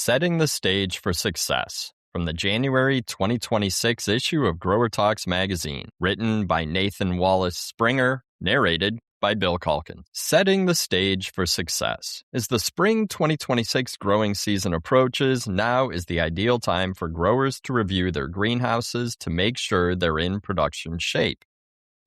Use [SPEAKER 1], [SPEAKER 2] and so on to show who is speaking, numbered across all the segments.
[SPEAKER 1] Setting the Stage for Success, from the January 2026 issue of Grower Talks magazine, written by Nathan Wallace-Springer, narrated by Bill CALKINS. Setting the stage for success. As the spring 2026 growing season approaches, now is the ideal time for growers to review their greenhouses to make sure they're in production shape.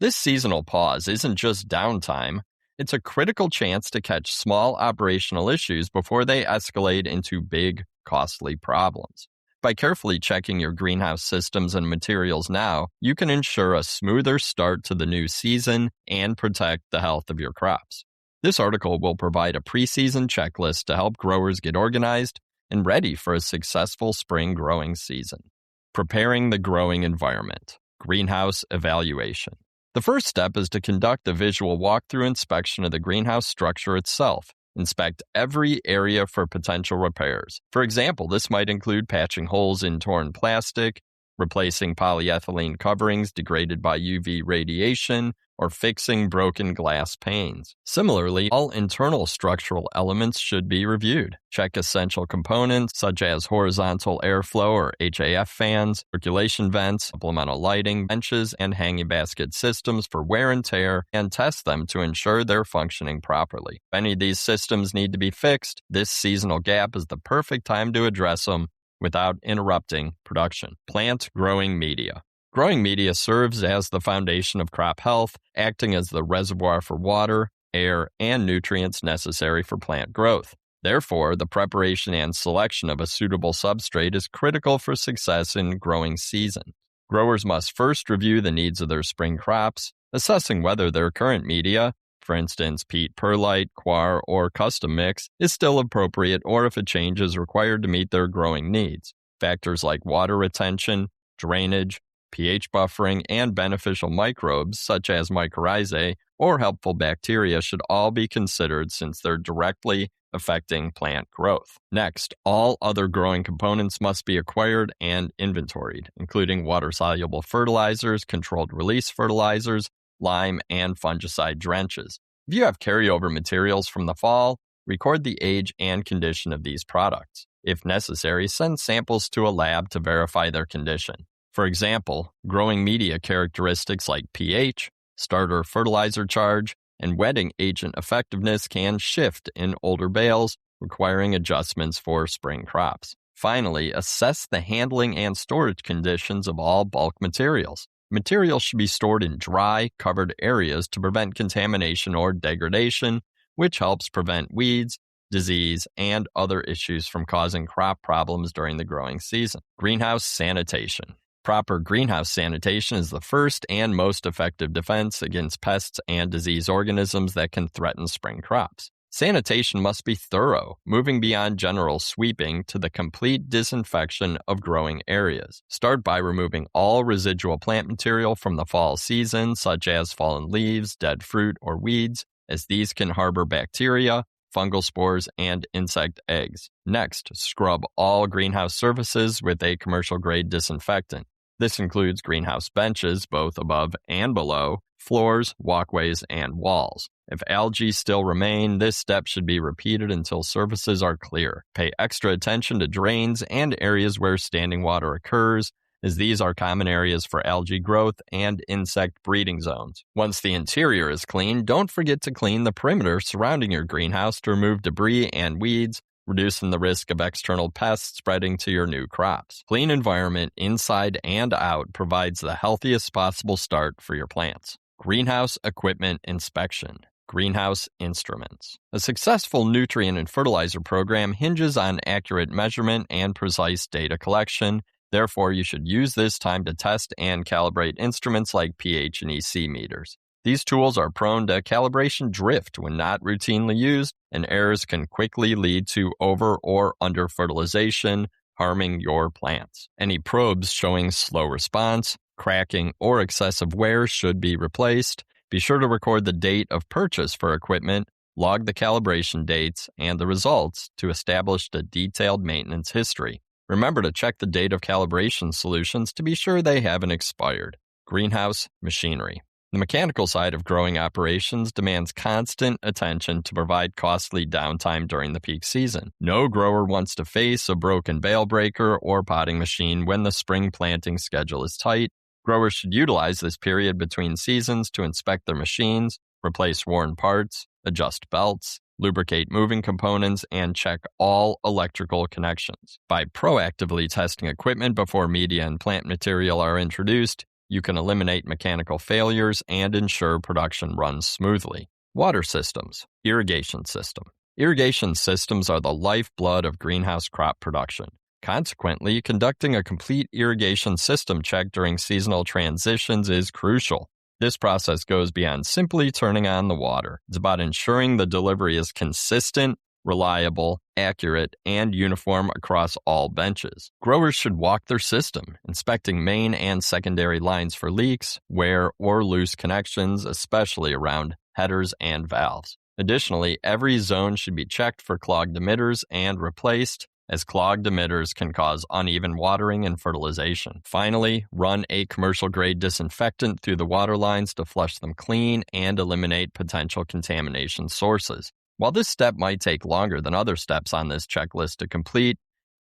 [SPEAKER 1] This seasonal pause isn't just downtime, it's a critical chance to catch small operational issues before they escalate into big, costly problems. By carefully checking your greenhouse systems and materials now, you can ensure a smoother start to the new season and protect the health of your crops. This article will provide a preseason checklist to help growers get organized and ready for a successful spring growing season. Preparing the growing environment. Greenhouse evaluation. The first step is to conduct a visual walkthrough inspection of the greenhouse structure itself. Inspect every area for potential repairs. For example, this might include patching holes in torn plastic, replacing polyethylene coverings degraded by UV radiation, or fixing broken glass panes. Similarly, all internal structural elements should be reviewed. Check essential components such as horizontal airflow or HAF fans, circulation vents, supplemental lighting, benches, and hanging basket systems for wear and tear, and test them to ensure they're functioning properly. If any of these systems need to be fixed, this seasonal gap is the perfect time to address them without interrupting production. Plant growing media. Growing media serves as the foundation of crop health, acting as the reservoir for water, air, and nutrients necessary for plant growth. Therefore, the preparation and selection of a suitable substrate is critical for success in growing season. Growers must first review the needs of their spring crops, assessing whether their current media, for instance, peat perlite, coir, or custom mix, is still appropriate or if a change is required to meet their growing needs. Factors like water retention, drainage, pH buffering, and beneficial microbes such as mycorrhizae or helpful bacteria should all be considered since they're directly affecting plant growth. Next, all other growing components must be acquired and inventoried, including water-soluble fertilizers, controlled release fertilizers, lime, and fungicide drenches. If you have carryover materials from the fall, record the age and condition of these products. If necessary, send samples to a lab to verify their condition. For example, growing media characteristics like pH, starter fertilizer charge, and wetting agent effectiveness can shift in older bales, requiring adjustments for spring crops. Finally, assess the handling and storage conditions of all bulk materials. Materials should be stored in dry, covered areas to prevent contamination or degradation, which helps prevent weeds, disease, and other issues from causing crop problems during the growing season. Greenhouse sanitation. Proper greenhouse sanitation is the first and most effective defense against pests and disease organisms that can threaten spring crops. Sanitation must be thorough, moving beyond general sweeping to the complete disinfection of growing areas. Start by removing all residual plant material from the fall season, such as fallen leaves, dead fruit, or weeds, as these can harbor bacteria, fungal spores, and insect eggs. Next, scrub all greenhouse surfaces with a commercial-grade disinfectant. This includes greenhouse benches, both above and below, floors, walkways, and walls. If algae still remain, this step should be repeated until surfaces are clear. Pay extra attention to drains and areas where standing water occurs, as these are common areas for algae growth and insect breeding zones. Once the interior is clean, don't forget to clean the perimeter surrounding your greenhouse to remove debris and weeds, reducing the risk of external pests spreading to your new crops. Clean environment inside and out provides the healthiest possible start for your plants. Greenhouse equipment inspection. Greenhouse instruments. A successful nutrient and fertilizer program hinges on accurate measurement and precise data collection. Therefore, you should use this time to test and calibrate instruments like pH and EC meters. These tools are prone to calibration drift when not routinely used, and errors can quickly lead to over or under fertilization, harming your plants. Any probes showing slow response, cracking, or excessive wear should be replaced. Be sure to record the date of purchase for equipment, log the calibration dates, and the results to establish a detailed maintenance history. Remember to check the date of calibration solutions to be sure they haven't expired. Greenhouse machinery. The mechanical side of growing operations demands constant attention to provide costly downtime during the peak season. No grower wants to face a broken bale breaker or potting machine when the spring planting schedule is tight. Growers should utilize this period between seasons to inspect their machines, replace worn parts, adjust belts, lubricate moving components, and check all electrical connections. By proactively testing equipment before media and plant material are introduced, you can eliminate mechanical failures and ensure production runs smoothly. Water systems. Irrigation system. Irrigation systems are the lifeblood of greenhouse crop production. Consequently, conducting a complete irrigation system check during seasonal transitions is crucial. This process goes beyond simply turning on the water. It's about ensuring the delivery is consistent, reliable, accurate, and uniform across all benches. Growers should walk their system, inspecting main and secondary lines for leaks, wear, or loose connections, especially around headers and valves. Additionally, every zone should be checked for clogged emitters and replaced, as clogged emitters can cause uneven watering and fertilization. Finally, run a commercial-grade disinfectant through the water lines to flush them clean and eliminate potential contamination sources. While this step might take longer than other steps on this checklist to complete,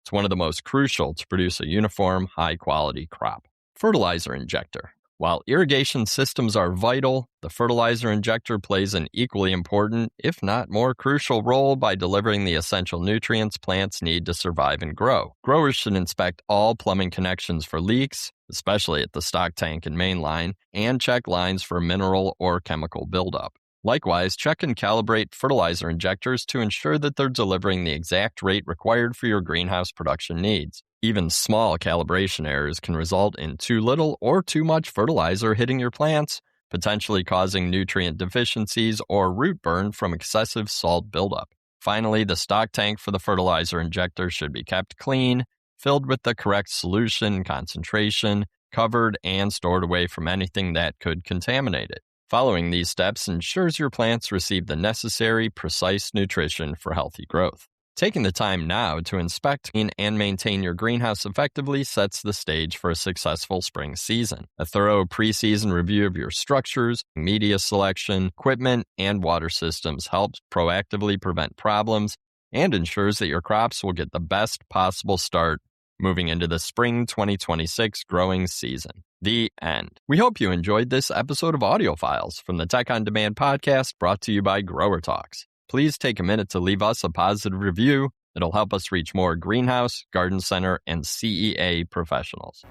[SPEAKER 1] it's one of the most crucial to produce a uniform, high-quality crop. Fertilizer injector. While irrigation systems are vital, the fertilizer injector plays an equally important, if not more crucial role by delivering the essential nutrients plants need to survive and grow. Growers should inspect all plumbing connections for leaks, especially at the stock tank and main line, and check lines for mineral or chemical buildup. Likewise, check and calibrate fertilizer injectors to ensure that they're delivering the exact rate required for your greenhouse production needs. Even small calibration errors can result in too little or too much fertilizer hitting your plants, potentially causing nutrient deficiencies or root burn from excessive salt buildup. Finally, the stock tank for the fertilizer injector should be kept clean, filled with the correct solution concentration, covered, and stored away from anything that could contaminate it. Following these steps ensures your plants receive the necessary, precise nutrition for healthy growth. Taking the time now to inspect and maintain your greenhouse effectively sets the stage for a successful spring season. A thorough preseason review of your structures, media selection, equipment, and water systems helps proactively prevent problems and ensures that your crops will get the best possible start moving into the spring 2026 growing season. The end. We hope you enjoyed this episode of Audio Files from the Tech on Demand podcast brought to you by Grower Talks. Please take a minute to leave us a positive review. It'll help us reach more greenhouse, garden center, and CEA professionals.